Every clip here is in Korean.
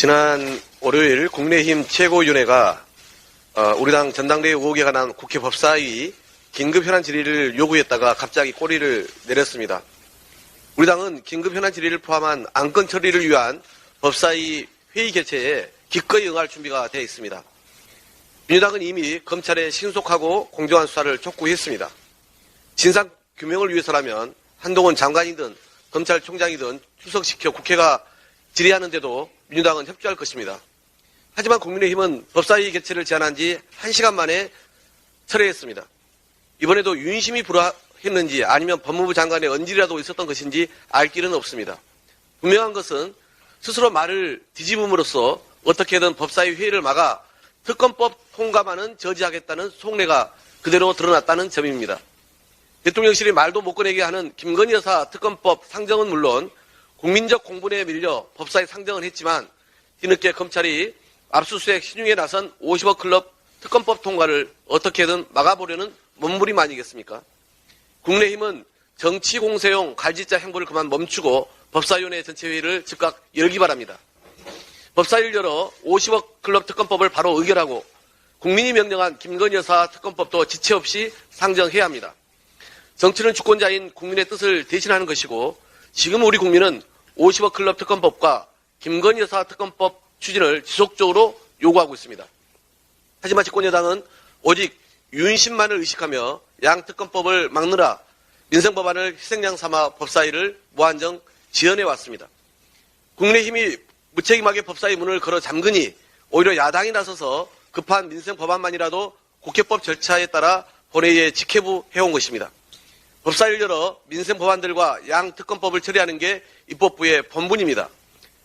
지난 월요일 국민의힘 최고위원회가 우리 당 전당대회 의혹에 관한 국회 법사위 긴급 현안 질의를 요구했다가 갑자기 꼬리를 내렸습니다. 우리 당은 긴급 현안 질의를 포함한 안건 처리를 위한 법사위 회의 개최에 기꺼이 응할 준비가 되어 있습니다. 민주당은 이미 검찰의 신속하고 공정한 수사를 촉구했습니다. 진상 규명을 위해서라면 한동훈 장관이든 검찰총장이든 출석시켜 국회가 질의하는데도 민주당은 협조할 것입니다. 하지만 국민의힘은 법사위 개최를 제안한 지 1시간 만에 철회했습니다. 이번에도 윤심이 불화했는지 아니면 법무부 장관의 언질이라도 있었던 것인지 알 길은 없습니다. 분명한 것은 스스로 말을 뒤집음으로써 어떻게든 법사위 회의를 막아 특검법 통과만은 저지하겠다는 속내가 그대로 드러났다는 점입니다. 대통령실이 말도 못 꺼내게 하는 김건희 여사 특검법 상정은 물론 국민적 공분에 밀려 법사위 상정을 했지만 뒤늦게 검찰이 압수수색 신용에 나선 50억 클럽 특검법 통과를 어떻게든 막아보려는 몸부림 아니겠습니까? 국민의힘은 정치공세용 갈짓자 행보를 그만 멈추고 법사위원회 전체회의를 즉각 열기 바랍니다. 법사위를 열어 50억 클럽 특검법을 바로 의결하고 국민이 명령한 김건희 여사 특검법도 지체 없이 상정해야 합니다. 정치는 주권자인 국민의 뜻을 대신하는 것이고 지금 우리 국민은 50억 클럽 특검법과 김건희 여사 특검법 추진을 지속적으로 요구하고 있습니다. 하지만 집권여당은 오직 윤심만을 의식하며 양특검법을 막느라 민생법안을 희생양 삼아 법사위를 무한정 지연해 왔습니다. 국민의힘이 무책임하게 법사위 문을 걸어 잠그니 오히려 야당이 나서서 급한 민생법안만이라도 국회법 절차에 따라 본회의에 직회부해온 것입니다. 법사위를 열어 민생법안들과 양특검법을 처리하는 게 입법부의 본분입니다.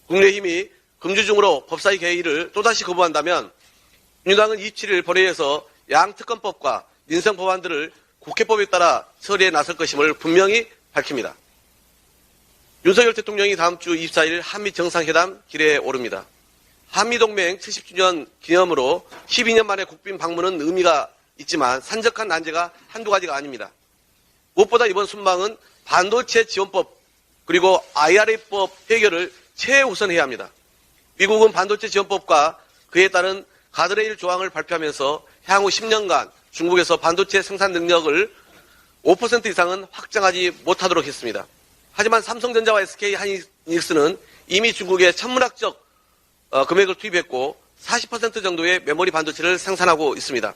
국민의힘이 금주중으로 법사위 개의를 또다시 거부한다면 민주당은 27일 본회의에서 양특검법과 민생법안들을 국회법에 따라 처리에 나설 것임을 분명히 밝힙니다. 윤석열 대통령이 다음 주 24일 한미정상회담 길에 오릅니다. 한미동맹 70주년 기념으로 12년 만에 국빈 방문은 의미가 있지만 산적한 난제가 한두 가지가 아닙니다. 무엇보다 이번 순방은 반도체 지원법 그리고 IRA법 해결을 최우선해야 합니다. 미국은 반도체 지원법과 그에 따른 가드레일 조항을 발표하면서 향후 10년간 중국에서 반도체 생산 능력을 5% 이상은 확장하지 못하도록 했습니다. 하지만 삼성전자와 SK 하이닉스는 이미 중국에 천문학적 금액을 투입했고 40% 정도의 메모리 반도체를 생산하고 있습니다.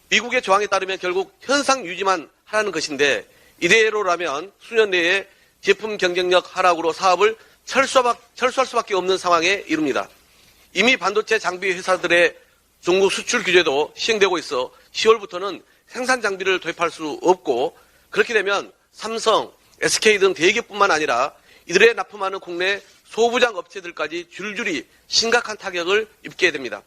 미국의 조항에 따르면 결국 현상 유지만 하라는 것인데 이대로라면 수년 내에 제품 경쟁력 하락으로 사업을 철수할 수밖에 없는 상황에 이릅니다. 이미 반도체 장비 회사들의 중국 수출 규제도 시행되고 있어 10월부터는 생산 장비를 도입할 수 없고 그렇게 되면 삼성, SK 등 대기업뿐만 아니라 이들에 납품하는 국내 소부장 업체들까지 줄줄이 심각한 타격을 입게 됩니다.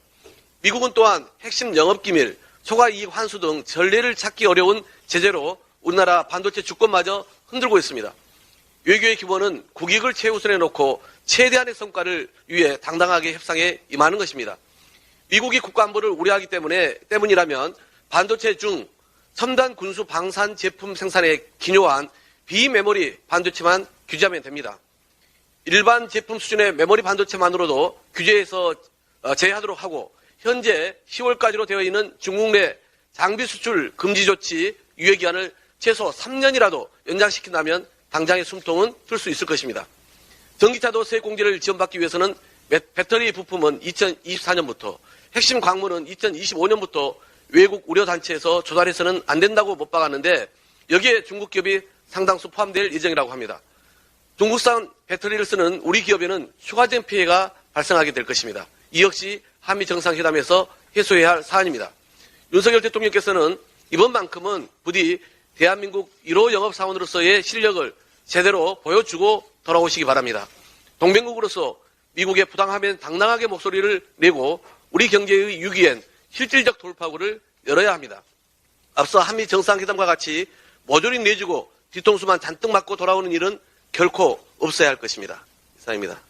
미국은 또한 핵심 영업기밀, 초과이익 환수 등 전례를 찾기 어려운 제재로 우리나라 반도체 주권마저 흔들고 있습니다. 외교의 기본은 국익을 최우선에 놓고 최대한의 성과를 위해 당당하게 협상에 임하는 것입니다. 미국이 국가안보를 우려하기 때문이라면 반도체 중 첨단 군수 방산 제품 생산에 기여한 비메모리 반도체만 규제하면 됩니다. 일반 제품 수준의 메모리 반도체만으로도 규제에서 제외하도록 하고 현재 10월까지로 되어 있는 중국 내 장비 수출 금지 조치 유예기한을 최소 3년이라도 연장시킨다면 당장의 숨통은 틀 수 있을 것입니다. 전기차도 세액공제를 지원받기 위해서는 배터리 부품은 2024년부터 핵심 광물은 2025년부터 외국 우려단체에서 조달해서는 안 된다고 못 박았는데 여기에 중국 기업이 상당수 포함될 예정이라고 합니다. 중국산 배터리를 쓰는 우리 기업에는 추가적인 피해가 발생하게 될 것입니다. 이 역시 한미 정상회담에서 해소해야 할 사안입니다. 윤석열 대통령께서는 이번만큼은 부디 대한민국 1호 영업사원으로서의 실력을 제대로 보여주고 돌아오시기 바랍니다. 동맹국으로서 미국의 부당함엔 당당하게 목소리를 내고 우리 경제의 위기엔 실질적 돌파구를 열어야 합니다. 앞서 한미 정상회담과 같이 모조리 내주고 뒤통수만 잔뜩 맞고 돌아오는 일은 결코 없어야 할 것입니다. 이상입니다.